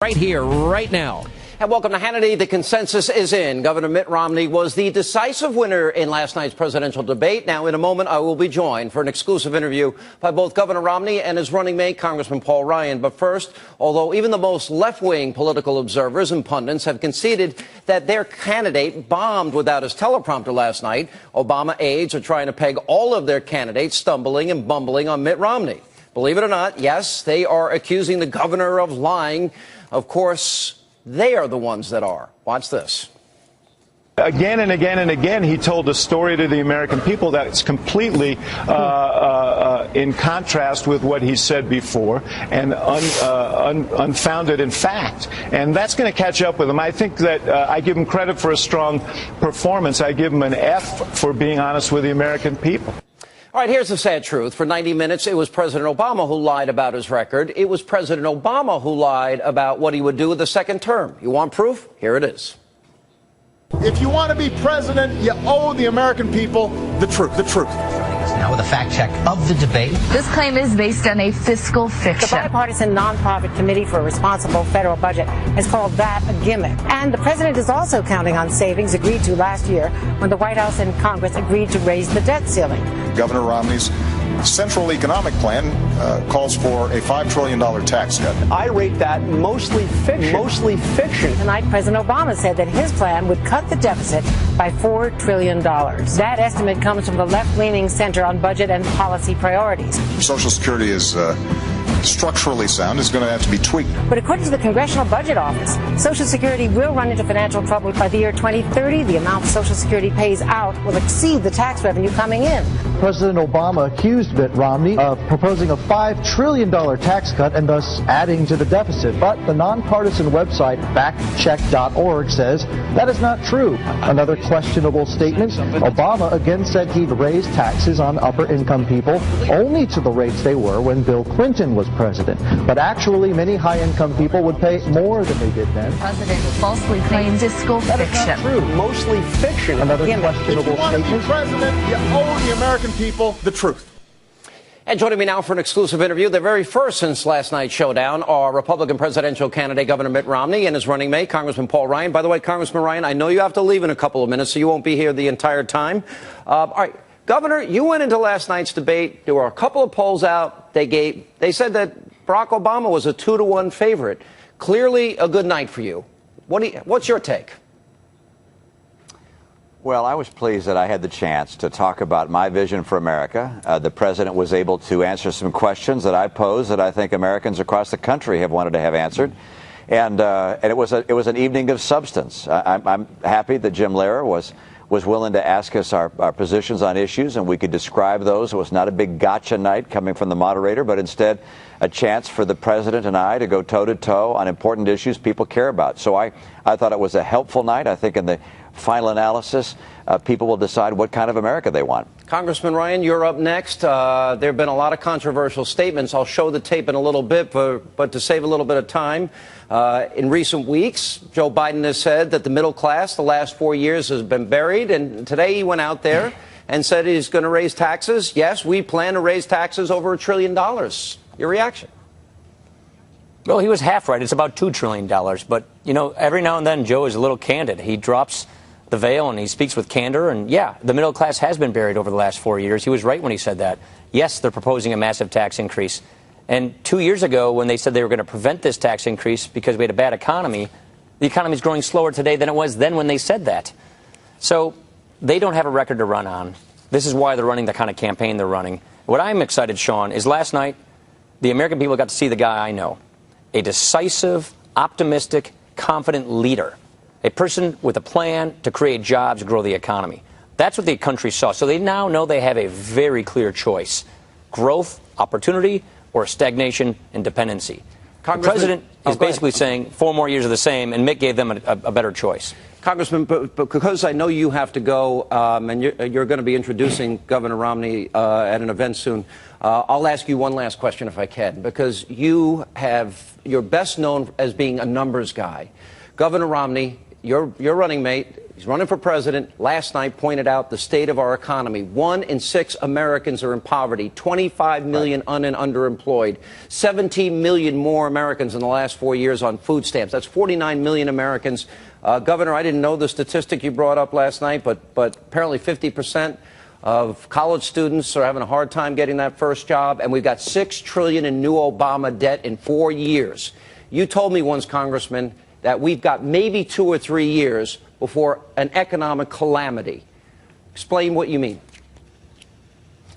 Right here, right now. And welcome to Hannity. The consensus is in. Governor Mitt Romney was the decisive winner in last night's presidential debate. Now, in a moment, I will be joined for an exclusive interview by both Governor Romney and his running mate, Congressman Paul Ryan. But first, although even the most left-wing political observers and pundits have conceded that their candidate bombed without his teleprompter last night, Obama aides are trying to peg all of their candidates stumbling and bumbling on Mitt Romney. Believe it or not, yes, they are accusing the governor of lying. Of course, they are the ones that are. Watch this. Again and again and again, he told a story to the American people that's completely in contrast with what he said before and unfounded in fact. And that's going to catch up with him. I think that I give him credit for a strong performance. I give him an F for being honest with the American people. All right, here's the sad truth. For 90 minutes, it was President Obama who lied about his record. It was President Obama who lied about what he would do with the second term. You want proof? Here it is. If you want to be president, you owe the American people the truth. The truth. Now with a fact check of the debate. This claim is based on a fiscal fiction. The bipartisan nonprofit committee for a responsible federal budget has called that a gimmick. And the president is also counting on savings agreed to last year when the White House and Congress agreed to raise the debt ceiling. Governor Romney's central economic plan calls for a $5 trillion tax cut. I rate that mostly fiction. Tonight, President Obama said that his plan would cut the deficit by $4 trillion. That estimate comes from the left-leaning Center on Budget and Policy Priorities. Social Security is structurally sound. It's going to have to be tweaked. But according to the Congressional Budget Office, Social Security will run into financial trouble by the year 2030. The amount Social Security pays out will exceed the tax revenue coming in. President Obama accused Mitt Romney of proposing a $5 trillion tax cut and thus adding to the deficit. But the nonpartisan website factcheck.org says that is not true. Another questionable statement, Obama again said he'd raise taxes on upper-income people only to the rates they were when Bill Clinton was president. But actually, many high-income people would pay more than they did then. The president falsely claimed fiscal fiction. True, mostly fiction. Another questionable If you want to be statement. president, you owe the American people the truth. And joining me now for an exclusive interview, the very first since last night's showdown, are Republican presidential candidate Governor Mitt Romney and his running mate, Congressman Paul Ryan. By the way, Congressman Ryan, I know you have to leave in a couple of minutes, so you won't be here the entire time. All right, Governor, you went into last night's debate. There were a couple of polls out. They said that Barack Obama was a 2-to-1 favorite. Clearly a good night for you. What's your take? Well, I was pleased that I had the chance to talk about my vision for America. The president was able to answer some questions that I posed that I think Americans across the country have wanted to have answered. And it was an evening of substance. I'm happy that Jim Lehrer was willing to ask us our positions on issues, and we could describe those. It was not a big gotcha night coming from the moderator, but instead a chance for the president and I to go toe-to-toe on important issues people care about. So I thought it was a helpful night. I think in the final analysis, people will decide what kind of America they want. Congressman Ryan, you're up next. There have been a lot of controversial statements. I'll show the tape in a little bit, but to save a little bit of time, in recent weeks, Joe Biden has said that the middle class the last 4 years has been buried, and today he went out there and said he's going to raise taxes. Yes, we plan to raise taxes over $1 trillion. Your reaction? Well, he was half right. It's about $2 trillion. But, you know, every now and then Joe is a little candid. He drops the veil and he speaks with candor. And, yeah, the middle class has been buried over the last 4 years. He was right when he said that. Yes, they're proposing a massive tax increase. And 2 years ago, when they said they were going to prevent this tax increase because we had a bad economy, the economy is growing slower today than it was then when they said that. So they don't have a record to run on. This is why they're running the kind of campaign they're running. What I'm excited, Sean, is last night the American people got to see the guy I know. A decisive, optimistic, confident leader. A person with a plan to create jobs, grow the economy. That's what the country saw. So they now know they have a very clear choice. Growth, opportunity, or stagnation and dependency. The president is basically saying 4 more years of the same, and Mitt gave them a better choice. Congressman, but because I know you have to go, and you're going to be introducing Governor Romney at an event soon, I'll ask you one last question if I can, because you're best known as being a numbers guy. Governor Romney, your running mate, He's running for president. Last night pointed out the state of our economy. 1 in 6 Americans are in poverty. 25 million underemployed. 17 million more Americans in the last 4 years on food stamps. That's 49 million Americans. Governor, I didn't know the statistic you brought up last night, but apparently 50% of college students are having a hard time getting that first job, and we've got $6 trillion in new Obama debt in 4 years. You told me once, Congressman, that we've got maybe 2 or 3 years before an economic calamity. Explain what you mean.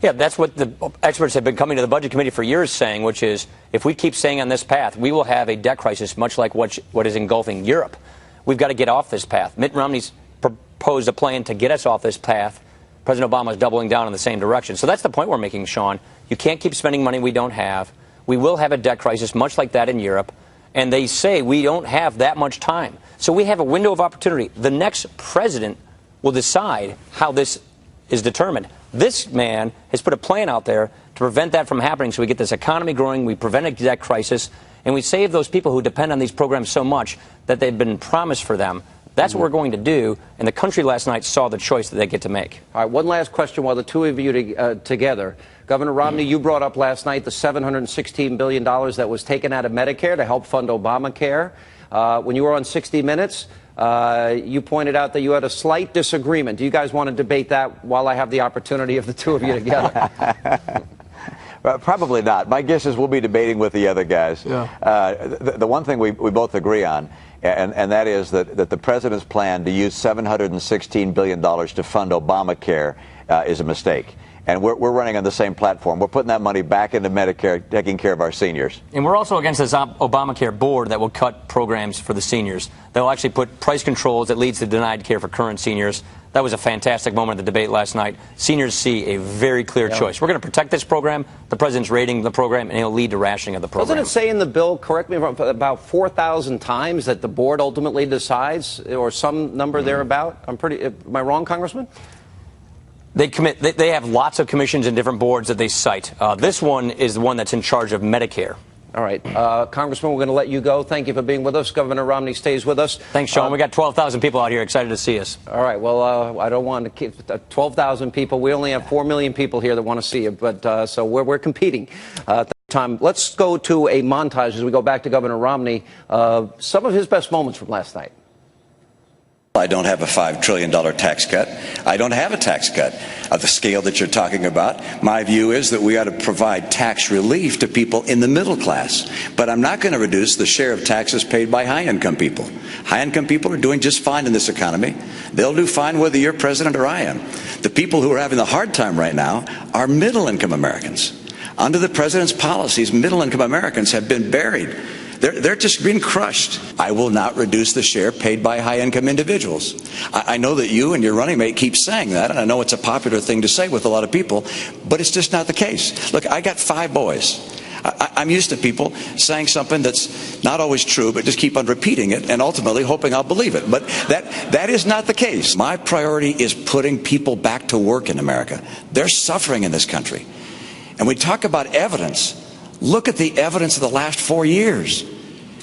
Yeah, that's what the experts have been coming to the Budget Committee for years saying, which is if we keep staying on this path, we will have a debt crisis much like what is engulfing Europe. We've got to get off this path. Mitt Romney's proposed a plan to get us off this path. President Obama is doubling down in the same direction. So that's the point we're making, Sean. You can't keep spending money we don't have. We will have a debt crisis much like that in Europe. And they say we don't have that much time. So we have a window of opportunity. The next president will decide how this is determined. This man has put a plan out there to prevent that from happening so we get this economy growing, we prevent a debt crisis, and we save those people who depend on these programs so much that they've been promised for them. That's what we're going to do, and the country last night saw the choice that they get to make. All right, one last question while the two of you together. Governor Romney, you brought up last night the $716 billion that was taken out of Medicare to help fund Obamacare. When you were on 60 Minutes, you pointed out that you had a slight disagreement. Do you guys want to debate that while I have the opportunity of the two of you together? Probably not. My guess is we'll be debating with the other guys. Yeah. The one thing we both agree on, and that is that the president's plan to use $716 billion to fund Obamacare is a mistake. And we're running on the same platform. We're putting that money back into Medicare, taking care of our seniors. And we're also against this Obamacare board that will cut programs for the seniors. They'll actually put price controls that leads to denied care for current seniors. That was a fantastic moment of the debate last night. Seniors see a very clear choice. We're going to protect this program. The president's rating the program, and it'll lead to rationing of the program. Doesn't it say in the bill, correct me if I'm wrong, about 4,000 times that the board ultimately decides, or some number thereabout? Am I wrong, Congressman? They have lots of commissions and different boards that they cite. This one is the one that's in charge of Medicare. All right. Congressman, we're going to let you go. Thank you for being with us. Governor Romney stays with us. Thanks, Sean. We got 12,000 people out here excited to see us. All right. Well, I don't want to keep 12,000 people. We only have 4 million people here that want to see you. But so we're competing. Time. Let's go to a montage as we go back to Governor Romney. Some of his best moments from last night. I don't have a $5 trillion tax cut. I don't have a tax cut of the scale that you're talking about. My view is that we ought to provide tax relief to people in the middle class. But I'm not going to reduce the share of taxes paid by high-income people. High-income people are doing just fine in this economy. They'll do fine whether you're president or I am. The people who are having the hard time right now are middle-income Americans. Under the president's policies, middle-income Americans have been buried. They're just being crushed. I will not reduce the share paid by high-income individuals. I know that you and your running mate keep saying that, and I know it's a popular thing to say with a lot of people, but it's just not the case. Look, I got 5 boys. I'm used to people saying something that's not always true, but just keep on repeating it and ultimately hoping I'll believe it. But that is not the case. My priority is putting people back to work in America. They're suffering in this country. And we talk about evidence. Look at the evidence of the last 4 years.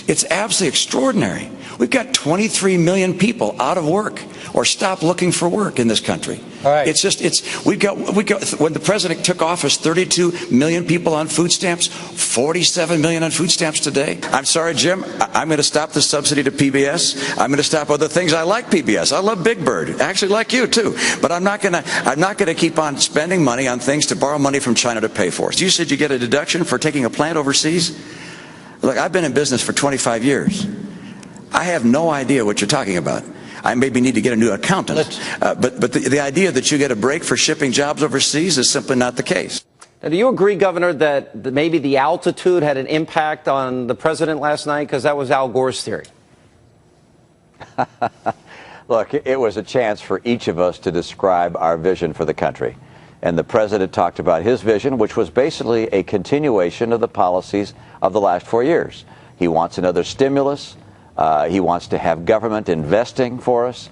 It's absolutely extraordinary. We've got 23 million people out of work or stopped looking for work in this country. All right. We've got when the president took office, 32 million people on food stamps, 47 million on food stamps today. I'm sorry, Jim, I'm going to stop the subsidy to PBS. I'm going to stop other things. I like PBS. I love Big Bird. I actually like you too. But I'm not going to keep on spending money on things to borrow money from China to pay for. So you said you get a deduction for taking a plant overseas? Look, I've been in business for 25 years. I have no idea what you're talking about. I maybe need to get a new accountant. But the idea that you get a break for shipping jobs overseas is simply not the case. Now, do you agree, Governor, that maybe the altitude had an impact on the president last night? Because that was Al Gore's theory. Look, it was a chance for each of us to describe our vision for the country. And the president talked about his vision, which was basically a continuation of the policies of the last 4 years. He wants another stimulus. He wants to have government investing for us.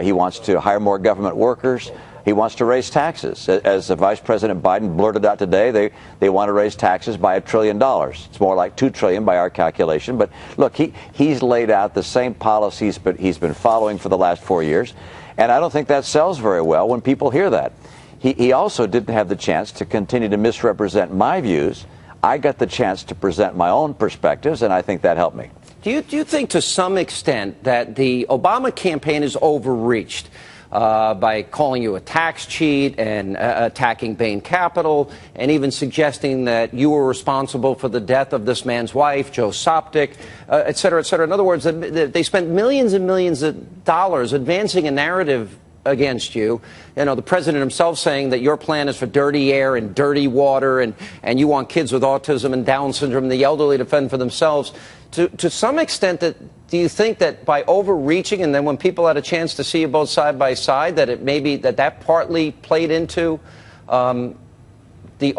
He wants to hire more government workers. He wants to raise taxes. As Vice President Biden blurted out today, they want to raise taxes by $1 trillion. It's more like $2 trillion by our calculation. But look, he's laid out the same policies but he's been following for the last 4 years. And I don't think that sells very well when people hear that. He also didn't have the chance to continue to misrepresent my views. I got the chance to present my own perspectives, and I think that helped me. Do you think to some extent that the Obama campaign is overreached by calling you a tax cheat and attacking Bain Capital and even suggesting that you were responsible for the death of this man's wife, Joe Sopcich, et cetera, et cetera? In other words, they spent millions and millions of dollars advancing a narrative against you. You know, the president himself saying that your plan is for dirty air and dirty water and you want kids with autism and Down syndrome and the elderly to fend for themselves. To some extent, do you think that by overreaching and then when people had a chance to see you both side by side, that it maybe that partly played into the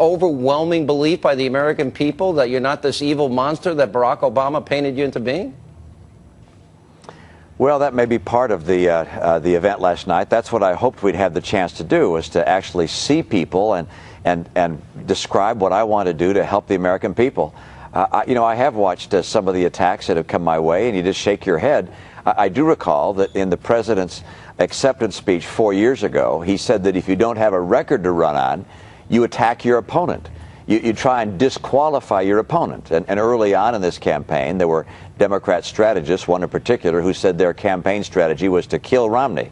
overwhelming belief by the American people that you're not this evil monster that Barack Obama painted you into being? Well, that may be part of the event last night. That's what I hoped we'd have the chance to do, was to actually see people and describe what I want to do to help the American people. I have watched some of the attacks that have come my way, and you just shake your head. I do recall that in the president's acceptance speech 4 years ago, he said that if you don't have a record to run on, you attack your opponent. You try and disqualify your opponent. And early on in this campaign, there were Democrat strategists, one in particular, who said their campaign strategy was to kill Romney.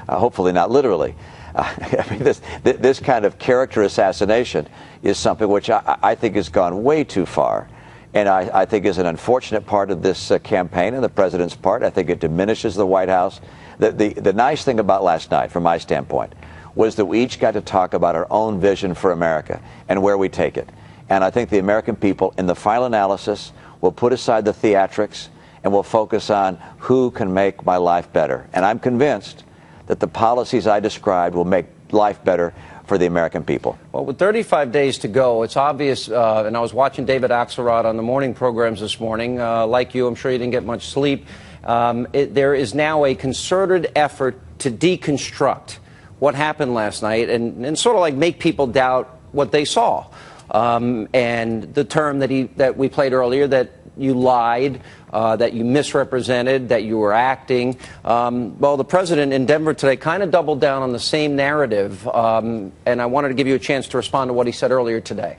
Hopefully not literally. I mean, this kind of character assassination is something which I think has gone way too far. And I think is an unfortunate part of this campaign and the president's part. I think it diminishes the White House. The nice thing about last night, from my standpoint, was that we each got to talk about our own vision for America and where we take it. And I think the American people, in the final analysis, will put aside the theatrics and will focus on who can make my life better. And I'm convinced that the policies I described will make life better for the American people. Well, with 35 days to go, it's obvious, and I was watching David Axelrod on the morning programs this morning. Like you, I'm sure you didn't get much sleep. There is now a concerted effort to deconstruct what happened last night and sort of like make people doubt what they saw. And the term that we played earlier, that you lied, that you misrepresented, that you were acting. Well, the president in Denver today kind of doubled down on the same narrative, and I wanted to give you a chance to respond to what he said earlier today.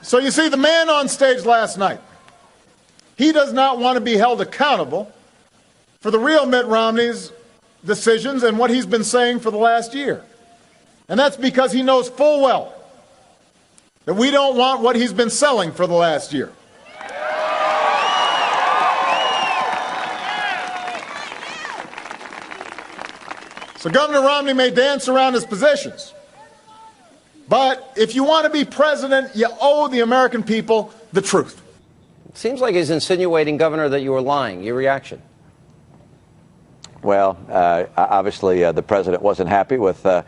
So you see, the man on stage last night, he does not want to be held accountable for the real Mitt Romney's decisions and what he's been saying for the last year. And that's because he knows full well that we don't want what he's been selling for the last year. So Governor Romney may dance around his positions, but if you want to be president, you owe the American people the truth. It seems like he's insinuating, Governor, that you were lying. Your reaction? Well, obviously the president wasn't happy with the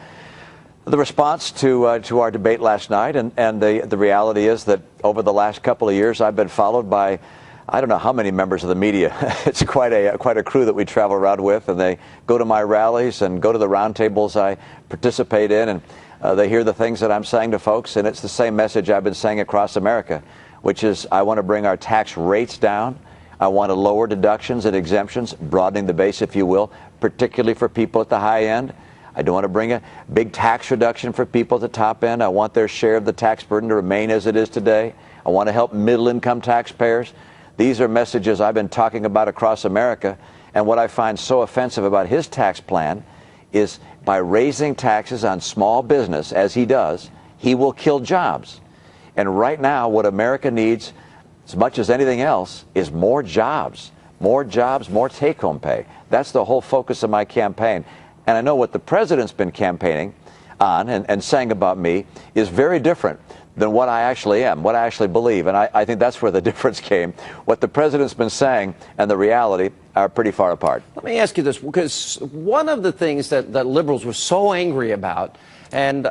response to our debate last night, and the reality is that over the last couple of years I've been followed by I don't know how many members of the media. It's quite a crew that we travel around with, and they go to my rallies and go to the roundtables I participate in, and they hear the things that I'm saying to folks, and it's the same message I've been saying across America, which is I want to bring our tax rates down. I want to lower deductions and exemptions, broadening the base, if you will, particularly for people at the high end. I don't want to bring a big tax reduction for people at the top end. I want their share of the tax burden to remain as it is today. I want to help middle-income taxpayers. These are messages I've been talking about across America, and what I find so offensive about his tax plan is by raising taxes on small business, as he does, he will kill jobs. And right now, what America needs, as much as anything else, is more jobs, more take-home pay. That's the whole focus of my campaign. And I know what the president's been campaigning on and saying about me is very different than what I actually am, what I actually believe. And I think that's where the difference came. What the president's been saying and the reality are pretty far apart. Let me ask you this, because one of the things that liberals were so angry about, and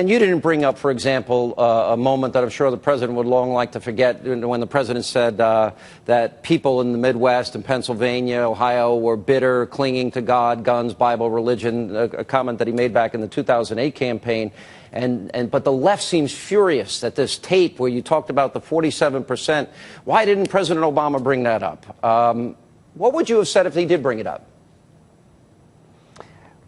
you didn't bring up, for example, a moment that I'm sure the president would long like to forget, when the president said that people in the Midwest and Pennsylvania, Ohio, were bitter, clinging to God, guns, Bible, religion, a comment that he made back in the 2008 campaign. But the left seems furious at this tape where you talked about the 47%. Why didn't President Obama bring that up? What would you have said if he did bring it up?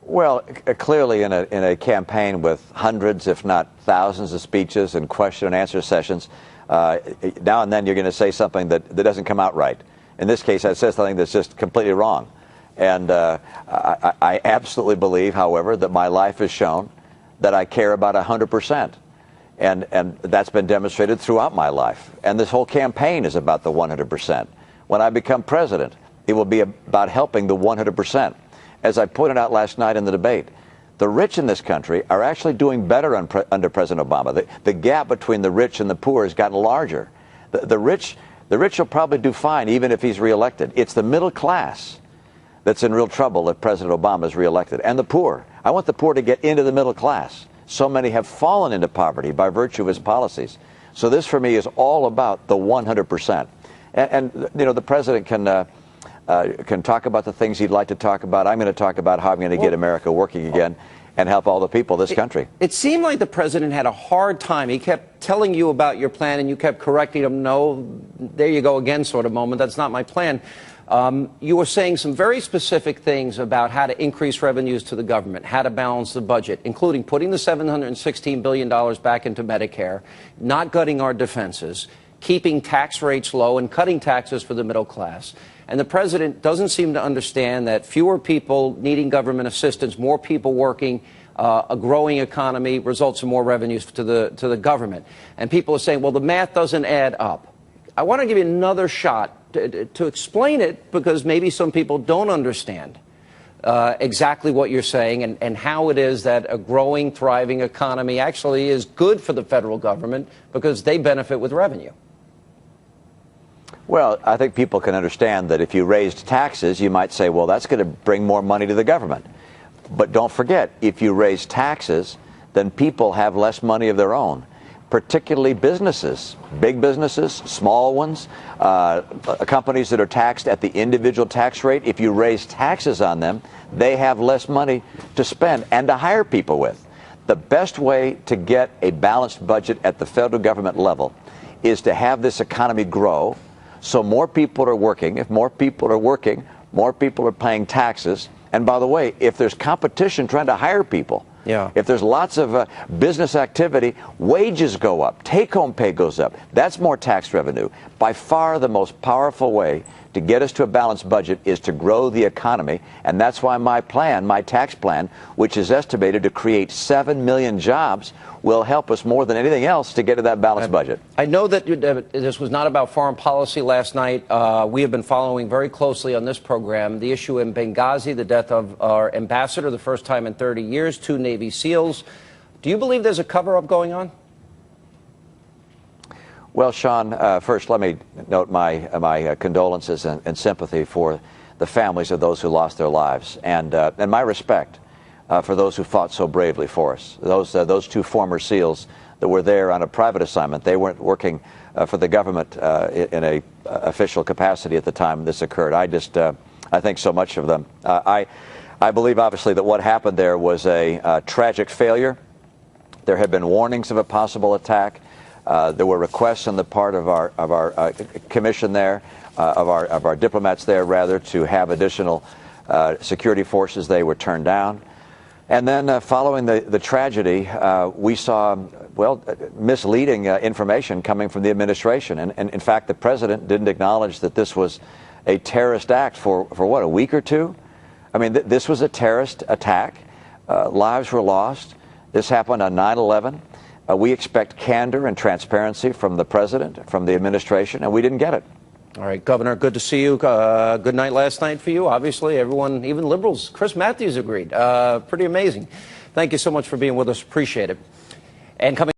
Well, clearly in a campaign with hundreds, if not thousands of speeches and question and answer sessions, now and then you're going to say something that doesn't come out right. In this case, I said something that's just completely wrong. And I absolutely believe, however, that my life has shown that I care about 100%. And that's been demonstrated throughout my life. And this whole campaign is about the 100%. When I become president, it will be about helping the 100%. As I pointed out last night in the debate, the rich in this country are actually doing better under President Obama. The gap between the rich and the poor has gotten larger. The rich will probably do fine even if he's reelected. It's the middle class that's in real trouble if President Obama is reelected. And the poor. I want the poor to get into the middle class. So many have fallen into poverty by virtue of his policies. So this, for me, is all about the 100%. And you know, the president can talk about the things he'd like to talk about. I'm going to talk about how I'm going to get America working again and help all the people of this country. It seemed like the president had a hard time. He kept telling you about your plan, and you kept correcting him. No, there you go again sort of moment. That's not my plan. You were saying some very specific things about how to increase revenues to the government, how to balance the budget, including putting the $716 billion back into Medicare, not gutting our defenses, keeping tax rates low and cutting taxes for the middle class. And the president doesn't seem to understand that fewer people needing government assistance, more people working, a growing economy results in more revenues to the government. And people are saying, well, the math doesn't add up. I want to give you another shot to explain it, because maybe some people don't understand exactly what you're saying and how it is that a growing, thriving economy actually is good for the federal government because they benefit with revenue. Well, I think people can understand that if you raised taxes, you might say, well, that's going to bring more money to the government. But don't forget, if you raise taxes, then people have less money of their own, particularly businesses, big businesses, small ones, companies that are taxed at the individual tax rate. If you raise taxes on them, they have less money to spend and to hire people with. The best way to get a balanced budget at the federal government level is to have this economy grow. So more people are working. If more people are working, more people are paying taxes. And by the way, if there's competition trying to hire people, if there's lots of business activity, wages go up, take-home pay goes up. That's more tax revenue. By far the most powerful way to get us to a balanced budget is to grow the economy. And that's why my plan, my tax plan, which is estimated to create 7 million jobs, will help us more than anything else to get to that balanced budget. I know that this was not about foreign policy last night. We have been following very closely on this program the issue in Benghazi, the death of our ambassador, the first time in 30 years, 2 Navy SEALs. Do you believe there's a cover-up going on? Well, Sean, first let me note my condolences and sympathy for the families of those who lost their lives, and my respect for those who fought so bravely for us. Those 2 former SEALs that were there on a private assignment. They weren't working for the government in a official capacity at the time this occurred. I think so much of them. I believe, obviously, that what happened there was a tragic failure. There had been warnings of a possible attack. There were requests on the part of our commission there, of our diplomats there, rather, to have additional security forces. They were turned down. And then following the tragedy, we saw, well, misleading information coming from the administration. And in fact, the president didn't acknowledge that this was a terrorist act for what, a week or two? I mean, this was a terrorist attack. Lives were lost. This happened on 9/11. We expect candor and transparency from the president, from the administration, and we didn't get it. All right, Governor, good to see you. Good night last night for you. Obviously, everyone, even liberals, Chris Matthews agreed. Pretty amazing. Thank you so much for being with us. Appreciate it. And coming